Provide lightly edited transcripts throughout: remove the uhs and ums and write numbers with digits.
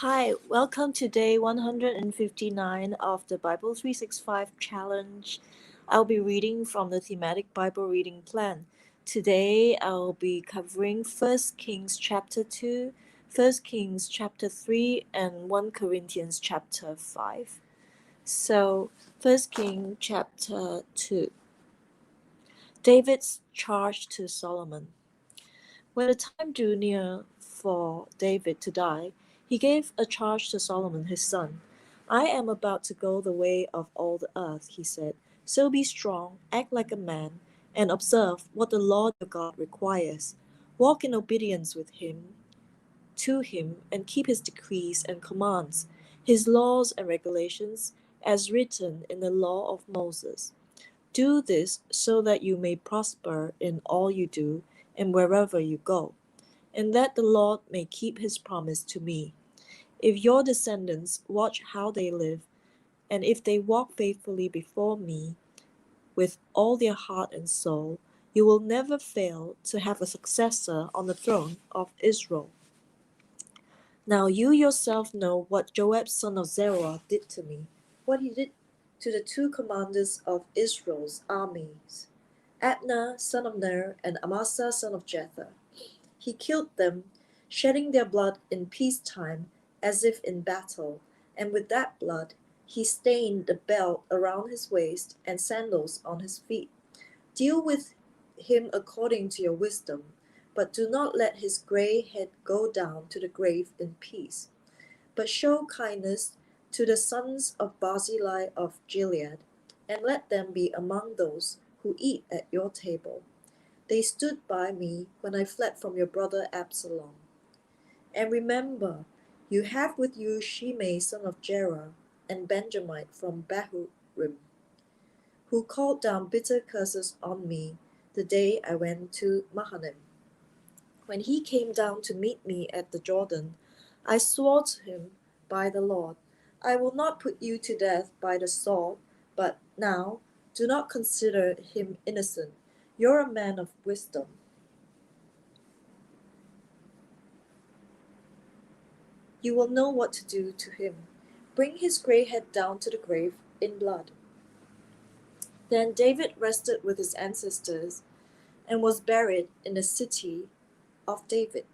Hi, welcome to day 159 of the Bible 365 Challenge. I'll be reading from the Thematic Bible Reading Plan. Today I'll be covering 1 Kings chapter 2, 1 Kings chapter 3, and 1 Corinthians chapter 5. So, 1 Kings chapter 2. David's charge to Solomon. When the time drew near for David to die, he gave a charge to Solomon his son. I am about to go the way of all the earth, he said. So be strong, act like a man, and observe what the Lord your God requires. Walk in obedience to him, and keep his decrees and commands, his laws and regulations, as written in the law of Moses. Do this so that you may prosper in all you do and wherever you go, and that the Lord may keep his promise to me. If your descendants watch how they live, and if they walk faithfully before me with all their heart and soul, you will never fail to have a successor on the throne of Israel. Now you yourself know what Joab son of Zeruiah did to me, what he did to the two commanders of Israel's armies, Abner son of Ner and Amasa son of Jether. He killed them, shedding their blood in peacetime as if in battle, and with that blood he stained the belt around his waist and sandals on his feet. Deal with him according to your wisdom, but do not let his grey head go down to the grave in peace. But show kindness to the sons of Barzillai of Gilead, and let them be among those who eat at your table. They stood by me when I fled from your brother Absalom. And remember, you have with you Shimei son of Gera, and Benjamin from Bahurim, who called down bitter curses on me the day I went to Mahanaim. When he came down to meet me at the Jordan, I swore to him by the Lord, I will not put you to death by the sword, but now do not consider him innocent. You're a man of wisdom. You will know what to do to him. Bring his grey head down to the grave in blood. Then David rested with his ancestors and was buried in the city of David.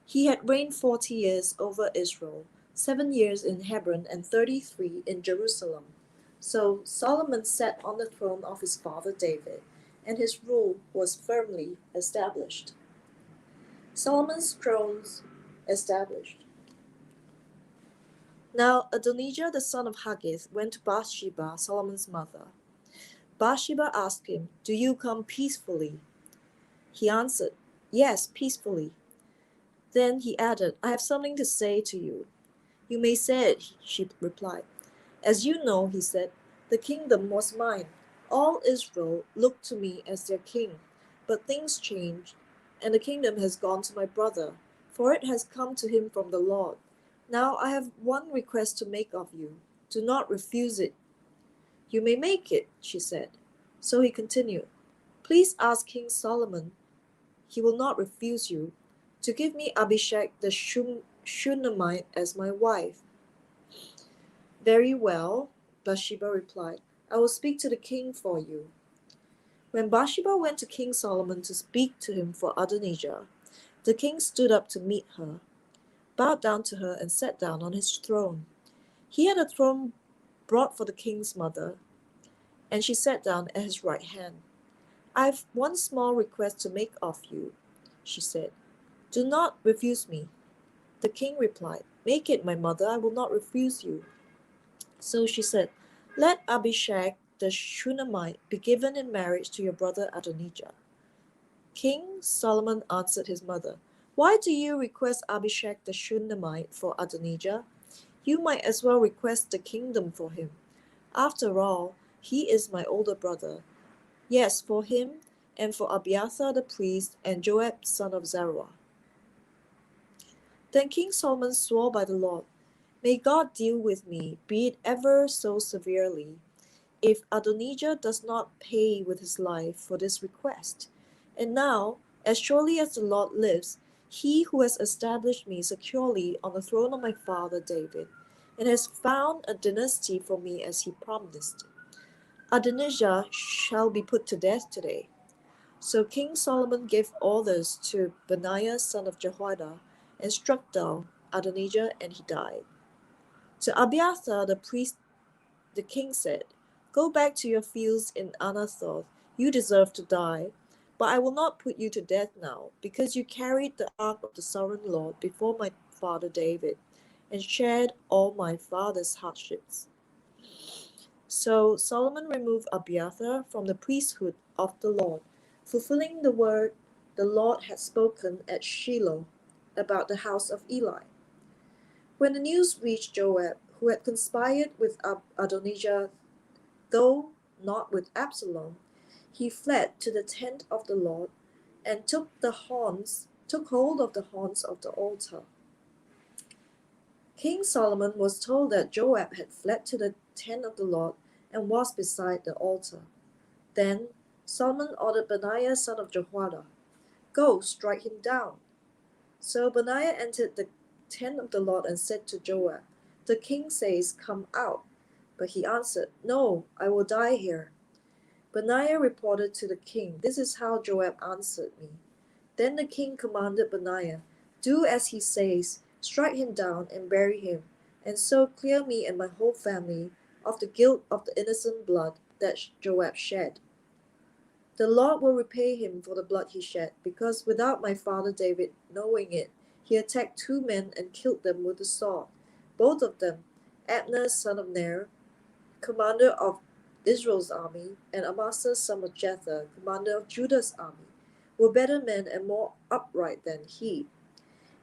He had reigned 40 years over Israel, 7 years in Hebron and 33 in Jerusalem. So Solomon sat on the throne of his father David, and his rule was firmly established. Solomon's thrones established. Now Adonijah the son of Haggith went to Bathsheba, Solomon's mother. Bathsheba asked him, Do you come peacefully? He answered, Yes, peacefully. Then he added, I have something to say to you. You may say it, she replied. As you know, he said, the kingdom was mine. All Israel looked to me as their king. But things changed, and the kingdom has gone to my brother, for it has come to him from the Lord. Now I have one request to make of you. Do not refuse it. You may make it, she said. So he continued, Please ask King Solomon, he will not refuse you, to give me Abishag the Shunammite as my wife. Very well, Bathsheba replied. I will speak to the king for you. When Bathsheba went to King Solomon to speak to him for Adonijah, the king stood up to meet her, bowed down to her, and sat down on his throne. He had a throne brought for the king's mother, and she sat down at his right hand. I've one small request to make of you, she said. Do not refuse me. The king replied, Make it, my mother, I will not refuse you. So she said, Let Abishag the Shunammite be given in marriage to your brother Adonijah. King Solomon answered his mother, Why do you request Abishag the Shunammite for Adonijah? You might as well request the kingdom for him. After all, he is my older brother. Yes, for him, and for Abiathar the priest, and Joab son of Zeruiah. Then King Solomon swore by the Lord, May God deal with me, be it ever so severely, if Adonijah does not pay with his life for this request. And now, as surely as the Lord lives, he who has established me securely on the throne of my father David, and has found a dynasty for me as he promised. Adonijah shall be put to death today." So King Solomon gave orders to Benaiah son of Jehoiada, and struck down Adonijah, and he died. To Abiathar the priest the king said, "Go back to your fields in Anathoth. You deserve to die. But I will not put you to death now, because you carried the ark of the sovereign Lord before my father David, and shared all my father's hardships." So Solomon removed Abiathar from the priesthood of the Lord, fulfilling the word the Lord had spoken at Shiloh about the house of Eli. When the news reached Joab, who had conspired with Adonijah, though not with Absalom, he fled to the tent of the Lord, and took hold of the horns of the altar. King Solomon was told that Joab had fled to the tent of the Lord and was beside the altar. Then Solomon ordered Benaiah son of Jehoiada, "Go, strike him down." So Benaiah entered the tent of the Lord and said to Joab, "The king says, 'Come out.'" But he answered, "No, I will die here." Benaiah reported to the king, "This is how Joab answered me." Then the king commanded Benaiah, "Do as he says, strike him down and bury him, and so clear me and my whole family of the guilt of the innocent blood that Joab shed. The Lord will repay him for the blood he shed, because without my father David knowing it, he attacked 2 men and killed them with the sword, both of them, Abner son of Ner, commander of Israel's army, and Amasa son of Jether, commander of Judah's army, were better men and more upright than he.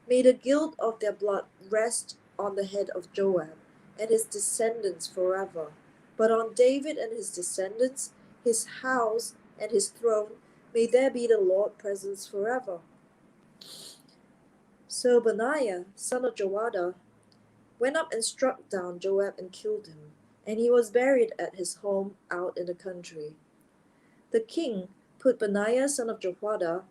May the guilt of their blood rest on the head of Joab and his descendants forever, but on David and his descendants, his house, and his throne, may there be the Lord's presence forever." So Benaiah, son of Jehoiada, went up and struck down Joab and killed him, and he was buried at his home out in the country. The king put Benaiah, son of Jehoiada,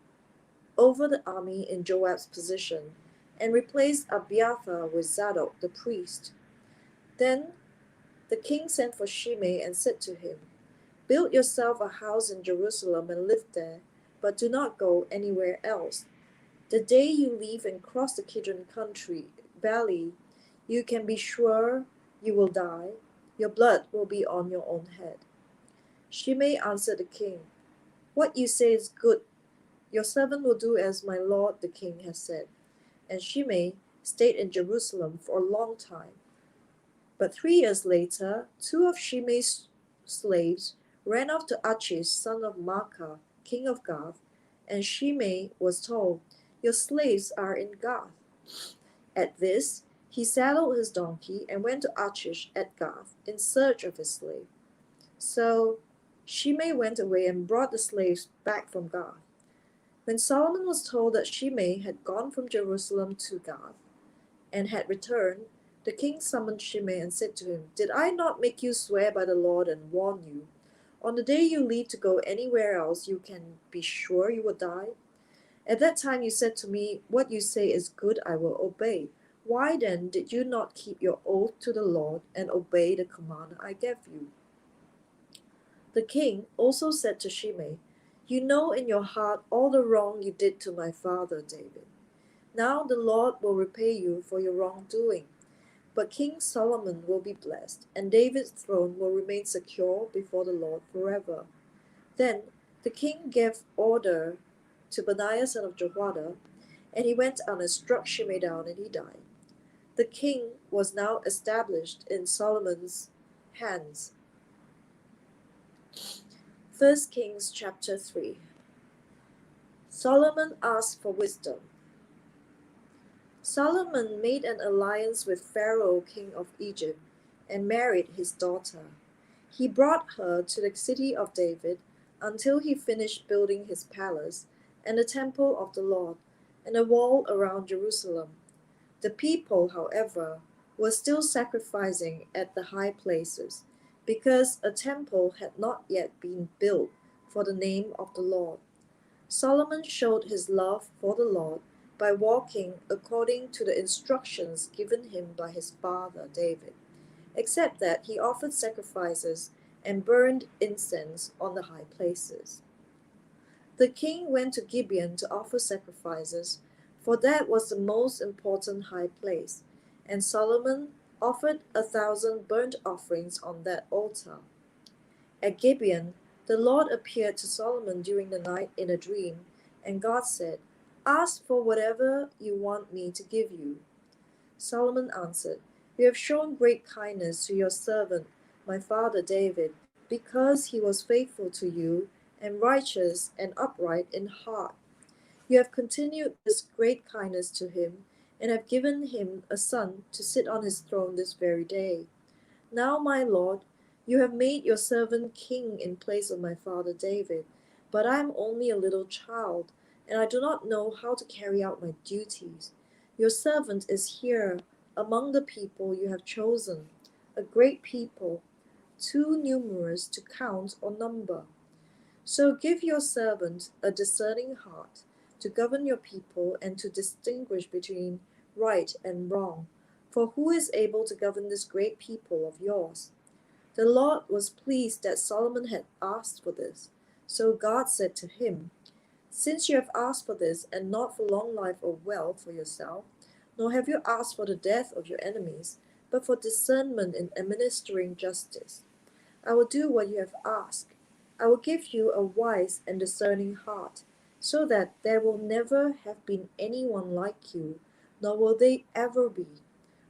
over the army in Joab's position, and replaced Abiathar with Zadok the priest. Then the king sent for Shimei and said to him, "Build yourself a house in Jerusalem and live there, but do not go anywhere else. The day you leave and cross the Kidron country valley, you can be sure you will die. Your blood will be on your own head." Shimei answered the king, "What you say is good. Your servant will do as my lord the king has said." And Shimei stayed in Jerusalem for a long time. But 3 years later, 2 of Shimei's slaves ran off to Achish, son of Maacah, king of Gath, and Shimei was told, "Your slaves are in Gath." At this, he saddled his donkey and went to Achish at Gath in search of his slave. So Shimei went away and brought the slaves back from Gath. When Solomon was told that Shimei had gone from Jerusalem to Gath and had returned, the king summoned Shimei and said to him, "Did I not make you swear by the Lord and warn you? On the day you leave to go anywhere else, you can be sure you will die. At that time you said to me, 'What you say is good, I will obey.' Why then did you not keep your oath to the Lord and obey the command I gave you?" The king also said to Shimei, "You know in your heart all the wrong you did to my father David. Now the Lord will repay you for your wrongdoing. But King Solomon will be blessed, and David's throne will remain secure before the Lord forever." Then the king gave order to Benaiah son of Jehoiada, and he went out and struck Shimei down, and he died. The king was now established in Solomon's hands. 1 Kings chapter 3. Solomon asked for wisdom. Solomon made an alliance with Pharaoh, king of Egypt, and married his daughter. He brought her to the city of David until he finished building his palace and the temple of the Lord and the wall around Jerusalem. The people, however, were still sacrificing at the high places, because a temple had not yet been built for the name of the Lord. Solomon showed his love for the Lord by walking according to the instructions given him by his father David, except that he offered sacrifices and burned incense on the high places. The king went to Gibeon to offer sacrifices, for that was the most important high place, and Solomon offered 1,000 burnt offerings on that altar. At Gibeon, the Lord appeared to Solomon during the night in a dream, and God said, "Ask for whatever you want me to give you." Solomon answered, "You have shown great kindness to your servant, my father David, because he was faithful to you and righteous and upright in heart. You have continued this great kindness to him, and have given him a son to sit on his throne this very day. Now, my lord, you have made your servant king in place of my father David, but I am only a little child, and I do not know how to carry out my duties. Your servant is here among the people you have chosen, a great people, too numerous to count or number. So give your servant a discerning heart to govern your people and to distinguish between right and wrong. For who is able to govern this great people of yours?" The Lord was pleased that Solomon had asked for this. So God said to him, "Since you have asked for this, and not for long life or wealth for yourself, nor have you asked for the death of your enemies, but for discernment in administering justice, I will do what you have asked. I will give you a wise and discerning heart, so that there will never have been anyone like you, nor will there ever be.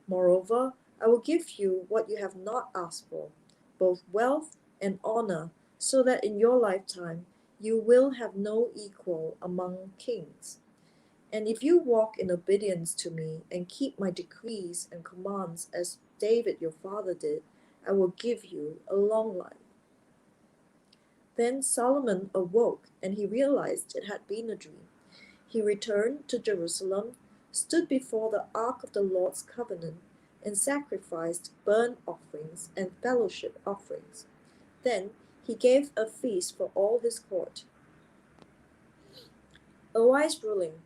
Moreover, I will give you what you have not asked for, both wealth and honor, so that in your lifetime you will have no equal among kings. And if you walk in obedience to me and keep my decrees and commands as David your father did, I will give you a long life." Then Solomon awoke, and he realized it had been a dream. He returned to Jerusalem, stood before the ark of the Lord's covenant, and sacrificed burnt offerings and fellowship offerings. Then he gave a feast for all his court. A wise ruling.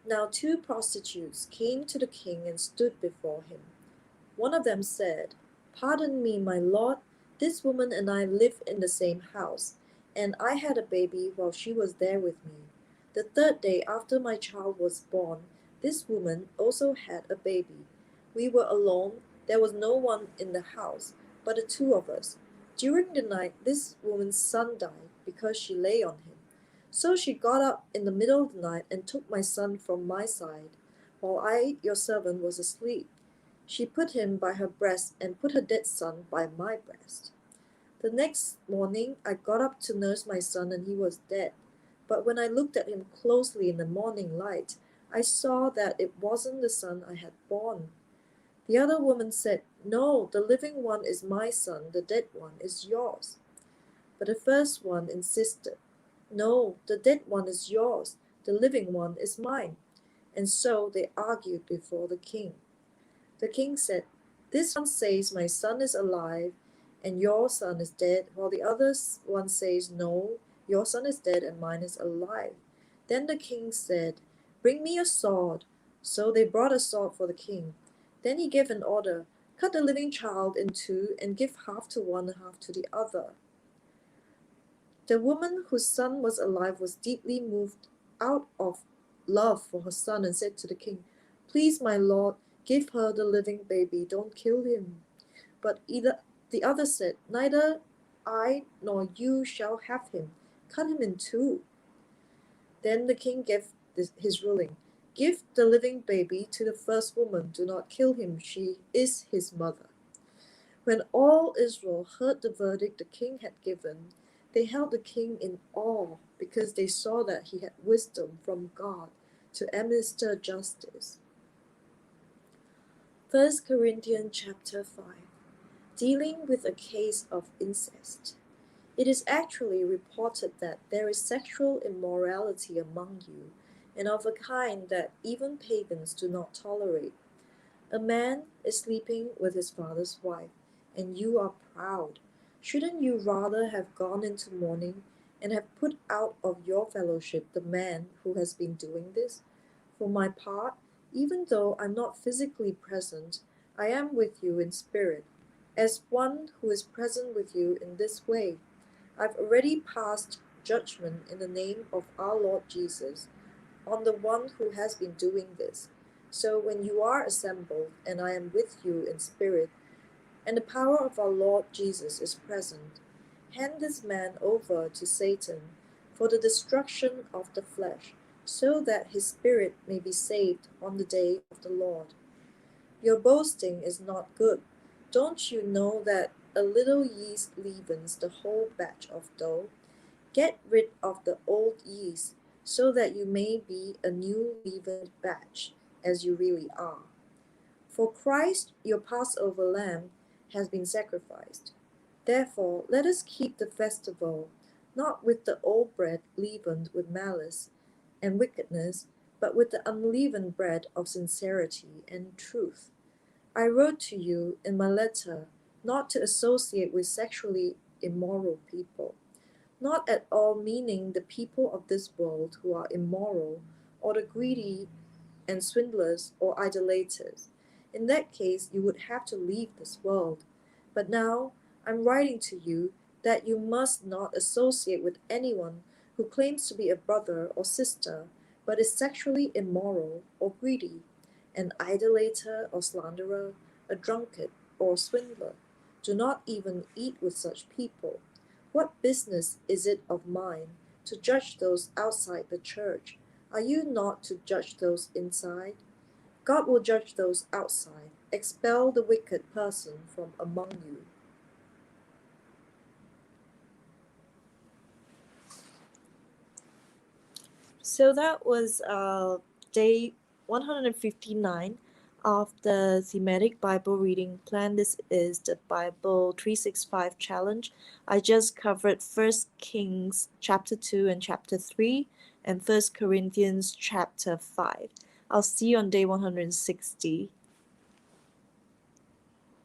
Now 2 prostitutes came to the king and stood before him. One of them said, "Pardon me, my lord, this woman and I live in the same house, and I had a baby while she was there with me. The third day after my child was born, this woman also had a baby. We were alone, there was no one in the house but the two of us. During the night, this woman's son died because she lay on him. So she got up in the middle of the night and took my son from my side, while I, your servant, was asleep. She put him by her breast and put her dead son by my breast. The next morning I got up to nurse my son, and he was dead. But when I looked at him closely in the morning light, I saw that it wasn't the son I had born." The other woman said, "No, the living one is my son, the dead one is yours." But the first one insisted, "No, the dead one is yours, the living one is mine." And so they argued before the king. The king said, "This one says my son is alive and your son is dead, while the other one says, no, your son is dead and mine is alive." Then the king said, "Bring me a sword." So they brought a sword for the king. Then he gave an order, "Cut the living child in two and give half to one and half to the other." The woman whose son was alive was deeply moved out of love for her son and said to the king, "Please, my lord, give her the living baby, don't kill him." But the other said, "Neither I nor you shall have him. Cut him in two." Then the king gave his ruling, "Give the living baby to the first woman. Do not kill him. She is his mother." When all Israel heard the verdict the king had given, they held the king in awe because they saw that he had wisdom from God to administer justice. 1 Corinthians chapter 5. Dealing with a case of incest. It is actually reported that there is sexual immorality among you, and of a kind that even pagans do not tolerate. A man is sleeping with his father's wife, and you are proud. Shouldn't you rather have gone into mourning and have put out of your fellowship the man who has been doing this? For my part, even though I'm not physically present, I am with you in spirit, as one who is present with you in this way. I've already passed judgment in the name of our Lord Jesus on the one who has been doing this. So when you are assembled, and I am with you in spirit, and the power of our Lord Jesus is present, hand this man over to Satan for the destruction of the flesh, so that his spirit may be saved on the day of the Lord. Your boasting is not good. Don't you know that a little yeast leavens the whole batch of dough? Get rid of the old yeast, so that you may be a new leavened batch, as you really are. For Christ, your Passover lamb, has been sacrificed. Therefore, let us keep the festival, not with the old bread leavened with malice and wickedness, but with the unleavened bread of sincerity and truth. I wrote to you in my letter not to associate with sexually immoral people, not at all meaning the people of this world who are immoral, or the greedy and swindlers or idolaters. In that case, you would have to leave this world. But now I'm writing to you that you must not associate with anyone who claims to be a brother or sister, but is sexually immoral or greedy, an idolater or slanderer, a drunkard or swindler. Do not even eat with such people. What business is it of mine to judge those outside the church? Are you not to judge those inside? God will judge those outside. Expel the wicked person from among you. So that was day 159 of the Thematic Bible Reading Plan. This is the Bible 365 Challenge. I just covered 1 Kings chapter 2 and chapter 3 and 1 Corinthians chapter 5. I'll see you on day 160.